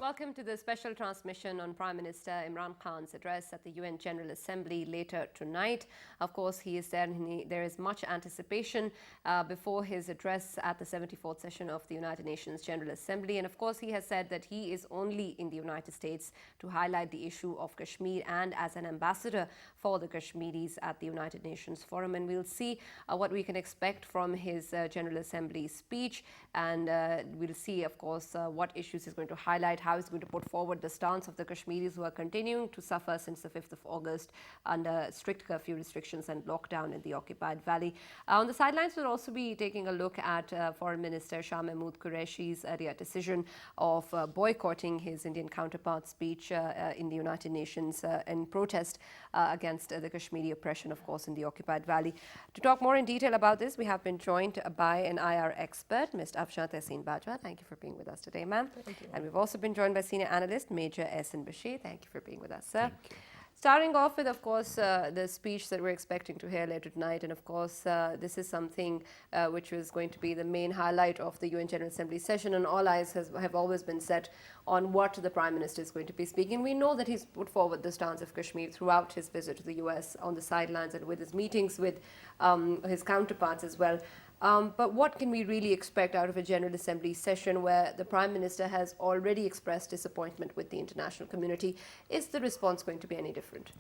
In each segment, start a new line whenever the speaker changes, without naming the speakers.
Welcome to the special transmission on Prime Minister Imran Khan's address at the UN General Assembly later tonight. Of course, he is there and there is much anticipation before his address at the 74th session of the United Nations General Assembly. And of course, he has said that he is only in the United States to highlight the issue of Kashmir and as an ambassador for the Kashmiris at the United Nations Forum. And we'll see what we can expect from his General Assembly speech. And we'll see, of course, what issues he's going to highlight, how he's going to put forward the stance of the Kashmiris who are continuing to suffer since the 5th of August under strict curfew restrictions and lockdown in the occupied valley. On the sidelines, we'll also be taking a look at Foreign Minister Shah Mahmood Qureshi's decision of boycotting his Indian counterpart's speech in the United Nations in protest against the Kashmiri oppression, of course, in the occupied valley. To talk more in detail about this, we have been joined by an IR expert, Ms. Afshan Tehseen Bajwa. Thank you for being with us today, ma'am. And we've also been joined by senior analyst Major Ehsan Bashir. Thank you for being with us, sir. Starting off with, of course, the speech that we're expecting to hear later tonight. And of course, this is something which was going to be the main highlight of the UN General Assembly session. And all eyes have always been set on what the Prime Minister is going to be speaking. We know that he's put forward the stance of Kashmir throughout his visit to the US on the sidelines and with his meetings with his counterparts as well. But what can we really expect out of a General Assembly session where the Prime Minister has already expressed disappointment with the international community? Is the response going to be any different?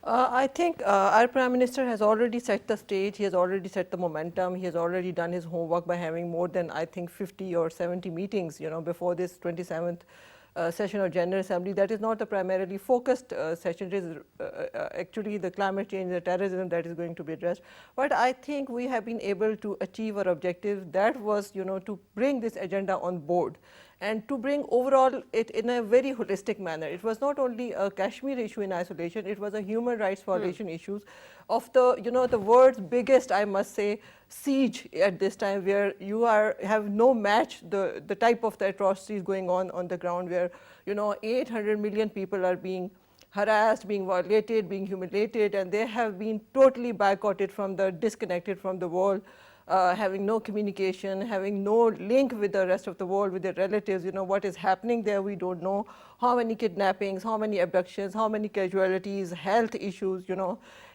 I think our Prime Minister has already set the stage, he has already set the momentum, he has already done his homework by having more than, I think, 50 or 70 meetings, before this 27th session of General Assembly. That is not the primarily focused session. It is actually the climate change, the terrorism that is going to be addressed. But I think we have been able to achieve our objective. That was, to bring this agenda on board and to bring overall it in a very holistic manner. It was not only a Kashmir issue in isolation, it was a human rights violation issues of the, the world's biggest, I must say, siege at this time, where you have no match the type of the atrocities going on the ground, where 800 million people are being harassed, being violated, being humiliated, and they have been totally boycotted disconnected from the world, having no communication, having no link with the rest of the world, with their relatives. What is happening there, we don't know. How many kidnappings, how many abductions, how many casualties, health issues,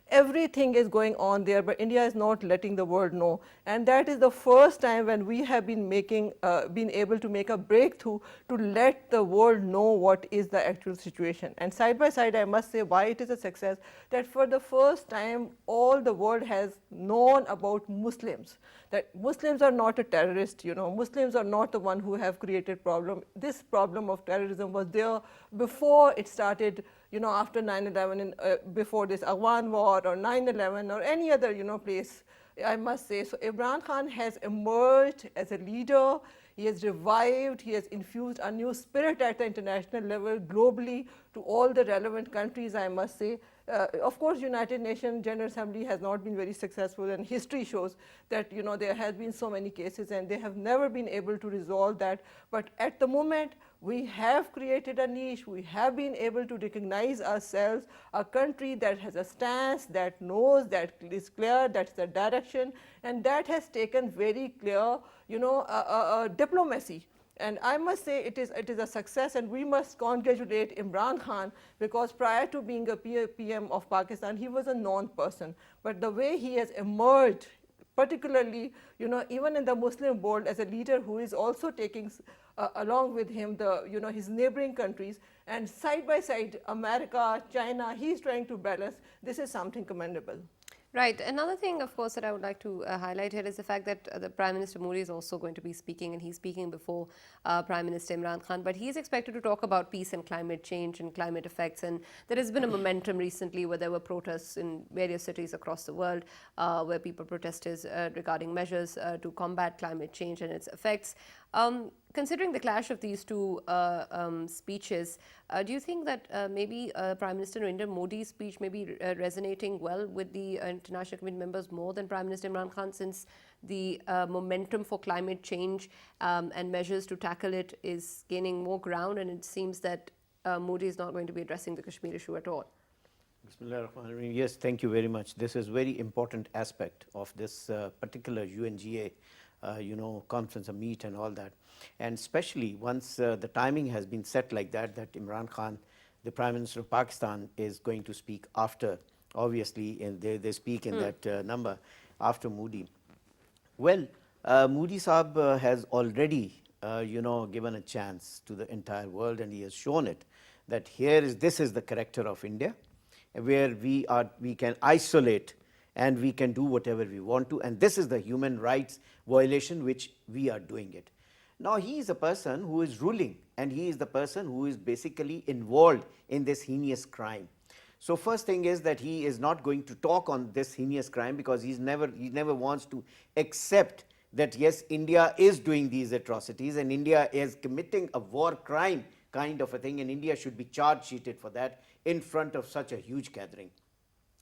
everything is going on there, but India is not letting the world know. And that is the first time when we have been been able to make a breakthrough to let the world know what is the actual situation. And side by side, I must say why it is a success, that for the first time, all the world has known about Muslims, that Muslims are not a terrorist, Muslims are not the one who have created problem. This problem of terrorism was there before it started, after 9/11 and before this Afghan war or 9/11 or any other, place, I must say. So Imran Khan has emerged as a leader. He has revived, he has infused a new spirit at the international level, globally, to all the relevant countries, I must say. Of course, United Nations General Assembly has not been very successful, and history shows that, there has been so many cases and they have never been able to resolve that. But at the moment, we have created a niche, we have been able to recognize ourselves, a country that has a stance, that knows, that is clear, that's the direction, and that has taken very clear, diplomacy. And I must say it is a success, and we must congratulate Imran Khan, because prior to being a PM of Pakistan, he was a non-person. But the way he has emerged, particularly, even in the Muslim world, as a leader who is also taking along with him his neighboring countries, and side by side, America, China, he's trying to balance. This is something commendable.
Right. Another thing, of course, that I would like to highlight here is the fact that the Prime Minister Modi is also going to be speaking, and he's speaking before Prime Minister Imran Khan. But he's expected to talk about peace and climate change and climate effects. And there has been a momentum recently where there were protests in various cities across the world where people protested regarding measures to combat climate change and its effects. Considering the clash of these two speeches, do you think that maybe Prime Minister Narendra Modi's speech may be resonating well with the international committee members more than Prime Minister Imran Khan, since the momentum for climate change and measures to tackle it is gaining more ground, and it seems that Modi is not going to be addressing the Kashmir issue at all?
Yes, thank you very much. This is a very important aspect of this particular UNGA conference, a meet and all that. And especially once the timing has been set like that, that Imran Khan, the Prime Minister of Pakistan, is going to speak after, obviously, and they speak in that number after Modi. Well, Modi Saab has already, given a chance to the entire world, and he has shown it that this is the character of India, where we can isolate and we can do whatever we want to, and this is the human rights violation which we are doing it. Now he is a person who is ruling, and he is the person who is basically involved in this heinous crime. So first thing is that he is not going to talk on this heinous crime, because he never wants to accept that yes, India is doing these atrocities and India is committing a war crime kind of a thing, and India should be charge sheeted for that in front of such a huge gathering.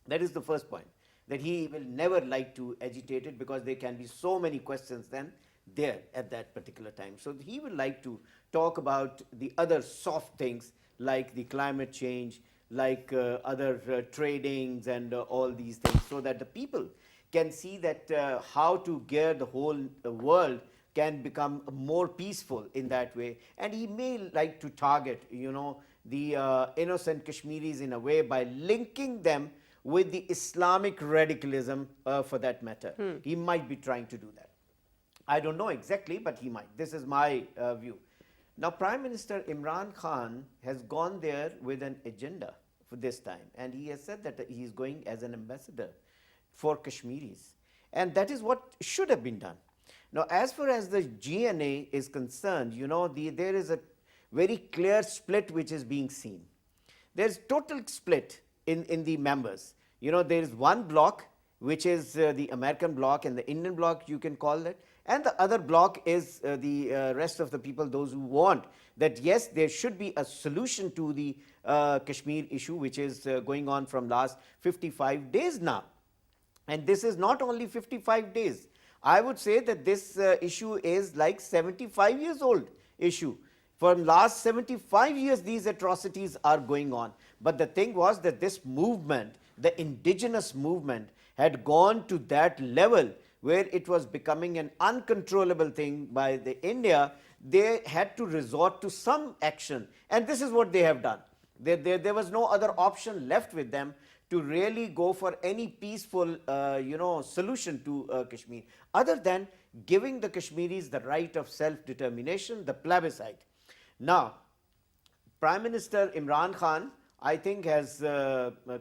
That is the first point, that he will never like to agitate it, because there can be so many questions then there at that particular time. So he will like to talk about the other soft things like the climate change, like other tradings and all these things, so that the people can see that how to gear the whole world can become more peaceful in that way. And he may like to target, the innocent Kashmiris in a way by linking them with the Islamic radicalism for that matter. He might be trying to do that. I don't know exactly, but he might. This is my view. Now, Prime Minister Imran Khan has gone there with an agenda for this time, and he has said that he is going as an ambassador for Kashmiris, and that is what should have been done. Now, as far as the GNA is concerned, there is a very clear split which is being seen. There's total split in the members. There is one bloc, which is the American bloc and the Indian bloc, you can call it, and the other bloc is the rest of the people, those who want that yes, there should be a solution to the Kashmir issue, which is going on from last 55 days now. And this is not only 55 days. I would say that this issue is like 75 years old issue. For last 75 years, these atrocities are going on. But the thing was that this movement, the indigenous movement, had gone to that level where it was becoming an uncontrollable thing by the India. They had to resort to some action, and this is what they have done. There was no other option left with them to really go for any peaceful solution to Kashmir, other than giving the Kashmiris the right of self-determination, the plebiscite. Now, Prime Minister Imran Khan, I think, has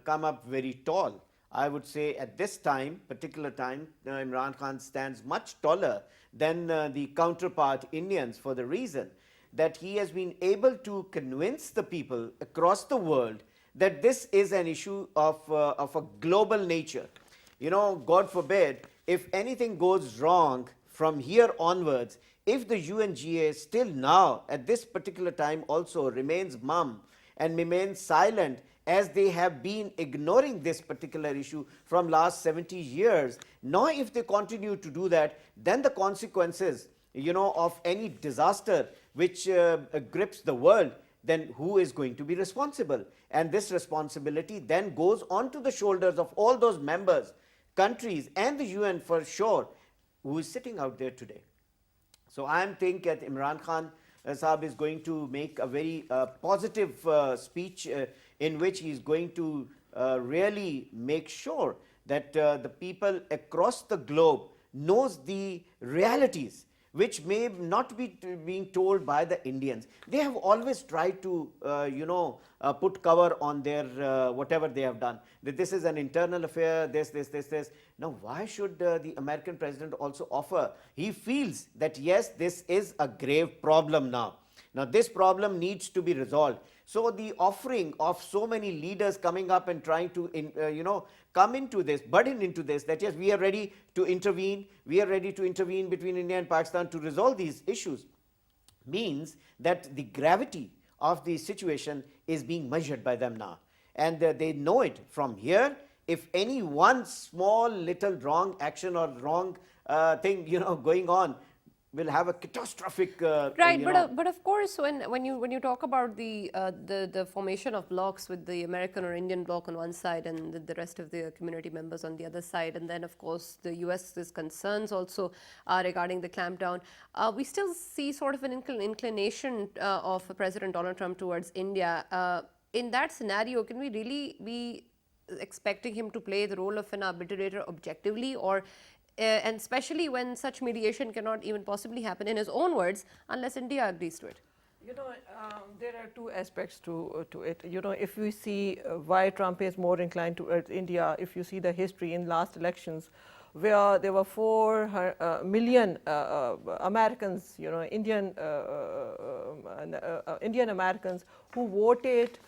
come up very tall. I would say at this time, particular time, Imran Khan stands much taller than the counterpart Indians, for the reason that he has been able to convince the people across the world that this is an issue of a global nature. God forbid, if anything goes wrong from here onwards, if the UNGA still now at this particular time also remains mum and remains silent, as they have been ignoring this particular issue from last 70 years, now if they continue to do that, then the consequences of any disaster which grips the world, then who is going to be responsible? And this responsibility then goes onto the shoulders of all those members, countries and the UN for sure, who is sitting out there today. So I am thinking that Imran Khan Saab is going to make a very positive speech in which he is going to really make sure that the people across the globe knows the realities which may not be being told by the Indians. They have always tried to, put cover on their whatever they have done. That this is an internal affair, this. Now, why should the American president also offer? He feels that yes, this is a grave problem now. Now, this problem needs to be resolved. So, the offering of so many leaders coming up and trying to, come into this, burden into this, that yes, we are ready to intervene, between India and Pakistan to resolve these issues, means that the gravity of the situation is being measured by them now. And they know it from here. If any one small little wrong action or wrong thing, going on, will have a catastrophic
Right, but of course, when you talk about the formation of blocks with the American or Indian bloc on one side and the rest of the community members on the other side, and then of course the US's concerns also regarding the clampdown, we still see sort of an inclination of President Donald Trump towards India. In that scenario, can we really be expecting him to play the role of an arbitrator objectively, or and especially when such mediation cannot even possibly happen, in his own words, unless India agrees to it?
You know, there are two aspects to it. You know, if we see why Trump is more inclined towards India, if you see the history in last elections, where there were 4 million Americans, you know, Indian Americans who voted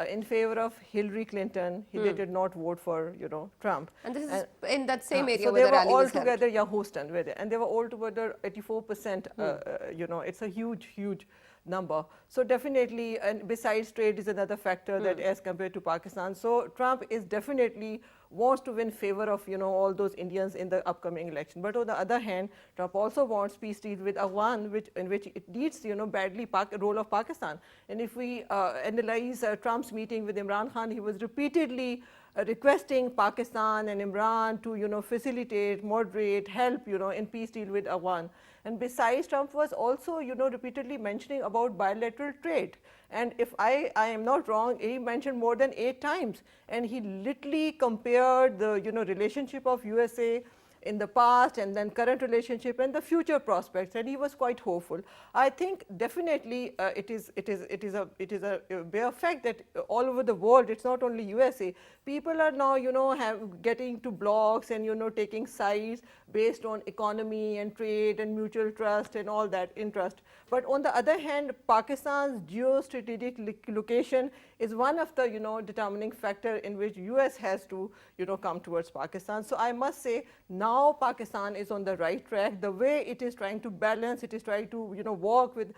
in favor of Hillary Clinton. They did not vote for, you know, Trump.
And this is in that same area
so
where
they
the
were
rally
all
was held.
together, yeah, Houston, and they were all together 84%. You know, it's a huge number. So definitely, and besides trade is another factor that as compared to Pakistan. So Trump is definitely wants to win favor of, you know, all those Indians in the upcoming election. But on the other hand, Trump also wants peace deal with Afghan, in which it needs, you know, badly role of Pakistan. And if we analyze Trump's meeting with Imran Khan, he was repeatedly requesting Pakistan and Imran to, you know, facilitate, moderate, help, you know, in peace deal with Afghan. And besides, Trump was also, you know, repeatedly mentioning about bilateral trade. And if I am not wrong, he mentioned more than 8 times. And he literally compared the, you know, relationship of USA in the past and then current relationship and the future prospects, and he was quite hopeful. I think definitely it is a bare fact that all over the world, it's not only USA, people are now, you know, getting to blocks and, you know, taking sides based on economy and trade and mutual trust and all that interest. But on the other hand, Pakistan's geostrategic location is one of the, you know, determining factor in which US has to, you know, come towards Pakistan. So I must say now Pakistan is on the right track. The way it is trying to balance, it is trying to, you know, work with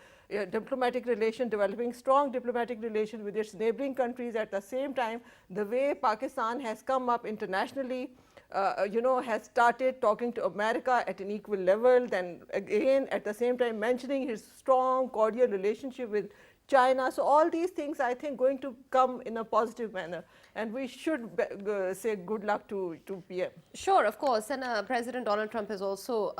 diplomatic relation, developing strong diplomatic relations with its neighboring countries. At the same time, the way Pakistan has come up internationally, you know, has started talking to America at an equal level, then again at the same time mentioning his strong cordial relationship with China. So all these things, I think, going to come in a positive manner, and we should say good luck to PM.
Sure, of course. And President Donald Trump has also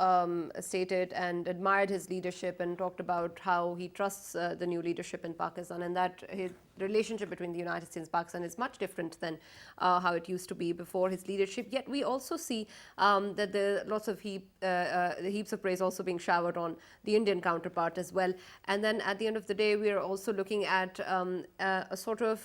stated and admired his leadership and talked about how he trusts the new leadership in Pakistan, and that his relationship between the United States and Pakistan is much different than how it used to be before his leadership. Yet we also see that there are lots of heaps of praise also being showered on the Indian counterpart as well. And then at the end of the day, we are also looking at a sort of,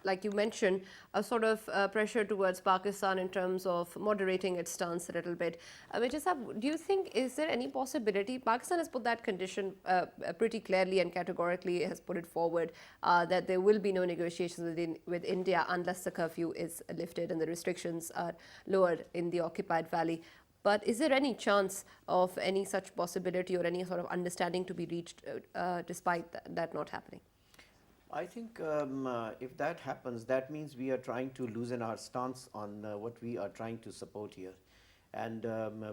like you mentioned, a sort of pressure towards Pakistan in terms of moderating its stance a little bit. Do you think, is there any possibility, Pakistan has put that condition pretty clearly and categorically has put it forward, that there will be no negotiations with India unless the curfew is lifted and the restrictions are lowered in the occupied valley. But is there any chance of any such possibility or any sort of understanding to be reached despite that not happening?
I think if that happens, that means we are trying to loosen our stance on what we are trying to support here, and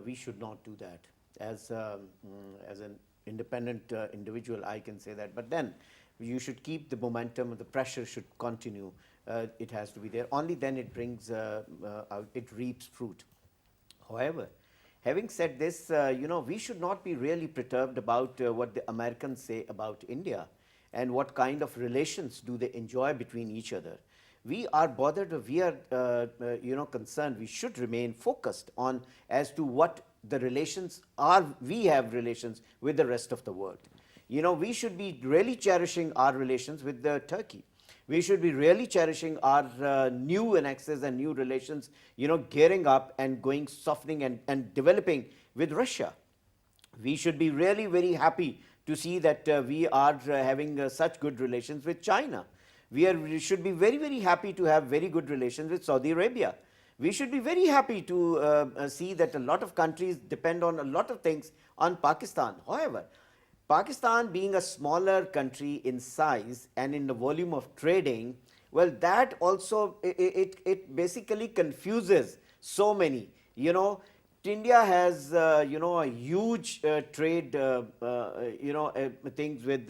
we should not do that. As an independent individual, I can say that. But then you should keep the momentum. The pressure should continue. It has to be there. Only then it brings it reaps fruit. However, having said this, you know, we should not be really perturbed about what the Americans say about India and what kind of relations do they enjoy between each other. We are bothered, we are you know, concerned. We should remain focused on as to what the relations are. We have relations with the rest of the world. You know, we should be really cherishing our relations with Turkey. We should be really cherishing our new annexes and new relations, you know, gearing up and going softening and developing with Russia. We should be really very happy to see that we are having such good relations with China. We should be very, very happy to have very good relations with Saudi Arabia. We should be very happy to see that a lot of countries depend on a lot of things on Pakistan. However, Pakistan being a smaller country in size and in the volume of trading, well, that also, it basically confuses so many. You know, India has, a huge trade, things with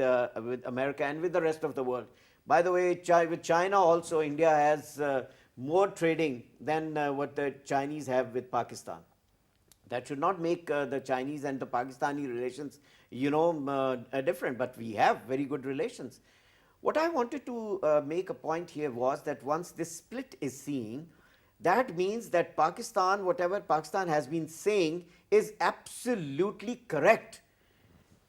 America and with the rest of the world. By the way, with China also, India has more trading than what the Chinese have with Pakistan. That should not make the Chinese and the Pakistani relations, different, but we have very good relations. What I wanted to make a point here was that once this split is seen, that means that Pakistan, whatever Pakistan has been saying, is absolutely correct.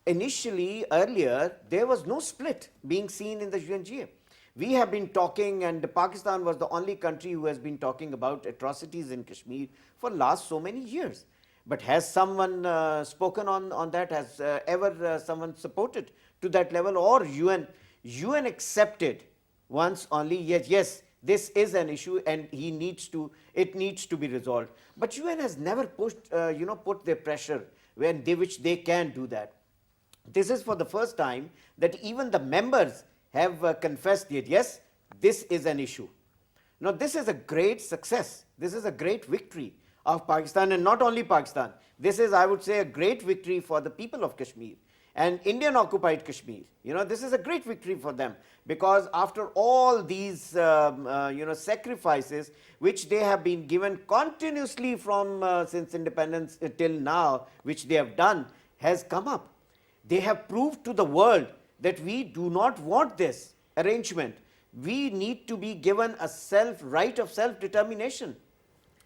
Initially, earlier, there was no split being seen in the UNGA. We have been talking, and Pakistan was the only country who has been talking about atrocities in Kashmir for last so many years. But has someone spoken on that? Has ever someone supported to that level? Or UN accepted once only, yes, this is an issue and it needs to be resolved. But UN has never pushed, put their pressure which they can do that. This is for the first time that even the members have confessed that yes, this is an issue. Now this is a great success. This is a great victory of Pakistan, and not only Pakistan. This is, I would say, a great victory for the people of Kashmir and Indian occupied Kashmir. This is a great victory for them, because after all these sacrifices which they have been given continuously from since independence till now, which they have done, has come up. They have proved to the world that we do not want this arrangement. We need to be given a right of self-determination.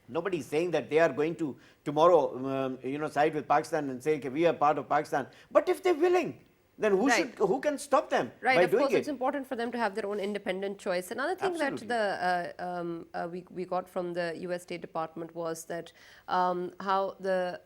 Nobody is saying that they are going to tomorrow, side with Pakistan and say, okay, we are part of Pakistan. But if they're willing, then who can stop them by doing it?
Of course, it's important for them to have their own independent choice. Another thing that we got from the US State Department was that how the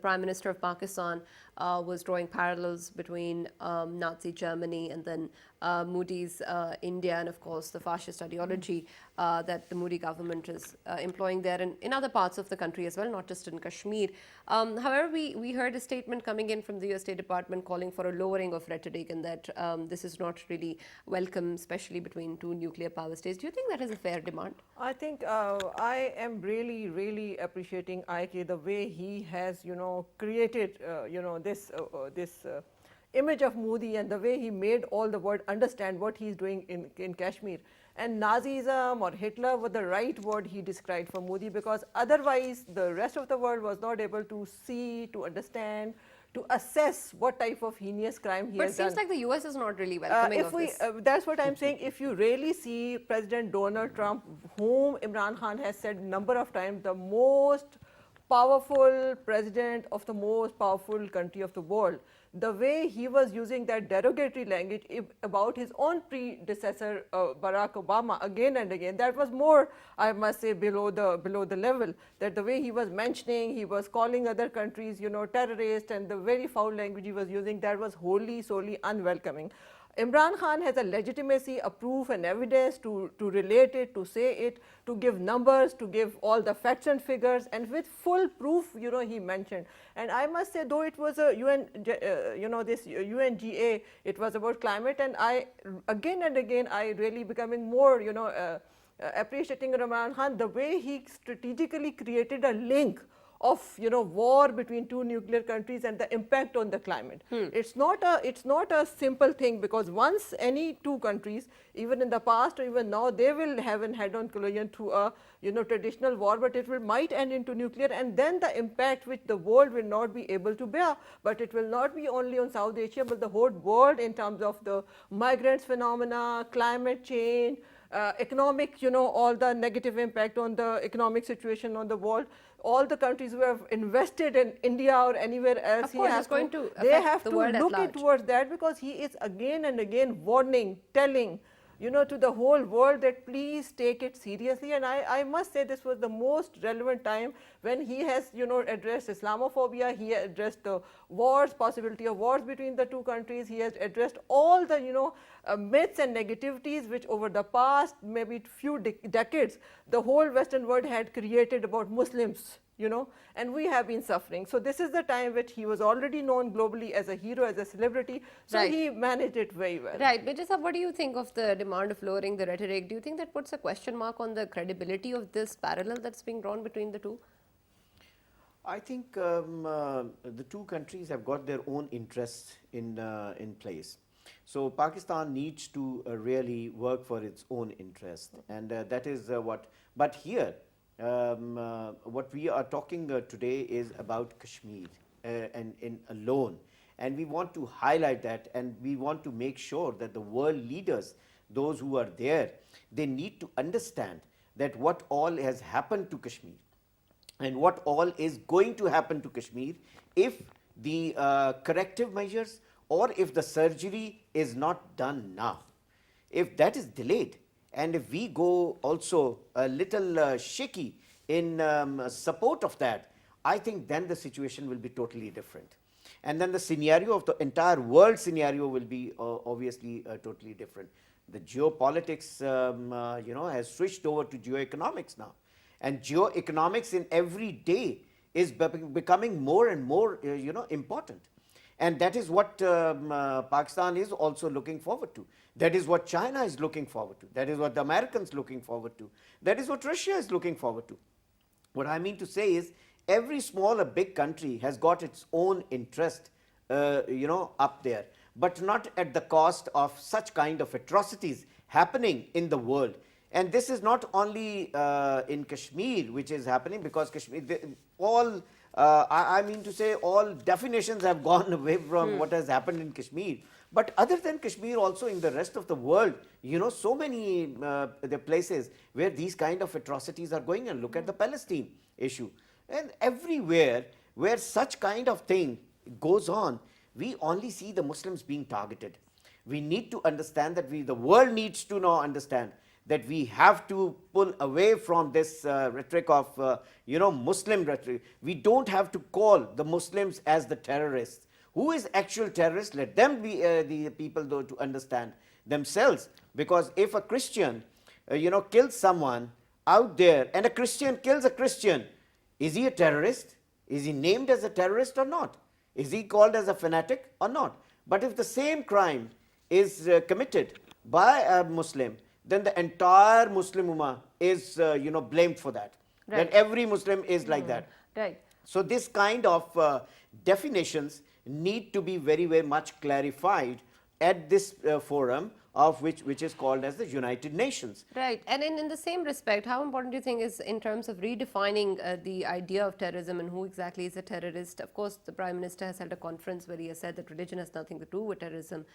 Prime Minister of Pakistan was drawing parallels between Nazi Germany and then Modi's India, and of course the fascist ideology that the Modi government is employing there and in other parts of the country as well, not just in Kashmir. However, we heard a statement coming in from the US State Department calling for a lowering of rhetoric, and that this is not really welcome, especially between two nuclear power states. Do you think that is a fair demand?
I think I am really, really appreciating IK, the way he has, created, this image of Modi, and the way he made all the world understand what he's doing in Kashmir. And Nazism or Hitler were the right word he described for Modi, because otherwise the rest of the world was not able to see, to understand, to assess what type of heinous crime he has done.
But it seems like the US is not really welcoming of this.
That's what I'm saying. If you really see President Donald Trump, whom Imran Khan has said a number of times, the most powerful president of the most powerful country of the world, the way he was using that derogatory language about his own predecessor Barack Obama again and again, that was more, I must say, below the level. That the way he was mentioning, he was calling other countries, terrorists, and the very foul language he was using, that was wholly, solely unwelcoming. Imran Khan has a legitimacy, a proof and evidence to relate it, to say it, to give numbers, to give all the facts and figures, and with full proof, he mentioned. And I must say, though it was a this UNGA, it was about climate, and again and again, I really becoming more, appreciating Imran Khan, the way he strategically created a link of war between two nuclear countries and the impact on the climate. It's not a simple thing, because once any two countries, even in the past or even now, they will have a head-on collision through a traditional war, but it might end into nuclear, and then the impact which the world will not be able to bear. But it will not be only on South Asia, but the whole world, in terms of the migrants phenomena, climate change, economic, all the negative impact on the economic situation on the world. All the countries who have invested in India or anywhere else,
they have to
look it towards that, because he is again and again warning, telling, to the whole world that please take it seriously. And I must say, this was the most relevant time when he has, addressed Islamophobia, he addressed the wars, possibility of wars between the two countries, he has addressed all the, myths and negativities which over the past maybe few decades, the whole Western world had created about Muslims, and we have been suffering. So this is the time which he was already known globally as a hero, as a celebrity. So he managed it very well.
Right. But what do you think of the demand of lowering the rhetoric? Do you think that puts a question mark on the credibility of this parallel that's being drawn between the two?
I think the two countries have got their own interests in place. So Pakistan needs to really work for its own interest, and that is what. But here, what we are talking today is about Kashmir and in alone, and we want to highlight that, and we want to make sure that the world leaders, those who are there, they need to understand that what all has happened to Kashmir and what all is going to happen to Kashmir if the corrective measures or if the surgery is not done now. If that is delayed, and if we go also a little shaky in support of that, I think then the situation will be totally different. And then the scenario of the entire world scenario will be obviously totally different. The geopolitics, has switched over to geoeconomics now. And geoeconomics in every day is becoming more and more, important. And that is what Pakistan is also looking forward to. That is what China is looking forward to. That is what the Americans looking forward to. That is what Russia is looking forward to. What I mean to say is every small or big country has got its own interest, up there, but not at the cost of such kind of atrocities happening in the world. And this is not only in Kashmir which is happening, because Kashmir, I mean to say all definitions have gone away from what has happened in Kashmir. But other than Kashmir, also in the rest of the world, so many the places where these kind of atrocities are going on. Look at the Palestine issue. And everywhere where such kind of thing goes on, we only see the Muslims being targeted. We need to understand that the world needs to now understand that we have to pull away from this rhetoric of, Muslim rhetoric. We don't have to call the Muslims as the terrorists. Who is actual terrorist? Let them be the people, though, to understand themselves. Because if a Christian, kills someone out there, and a Christian kills a Christian, is he a terrorist? Is he named as a terrorist or not? Is he called as a fanatic or not? But if the same crime is committed by a Muslim, then the entire Muslim Ummah is, blamed for that.
Right.
That every Muslim is like that.
Right.
So this kind of definitions need to be very, very much clarified at this forum, of which is called as the United Nations.
Right. And in the same respect, how important do you think is in terms of redefining the idea of terrorism and who exactly is a terrorist? Of course, the Prime Minister has held a conference where he has said that religion has nothing to do with terrorism.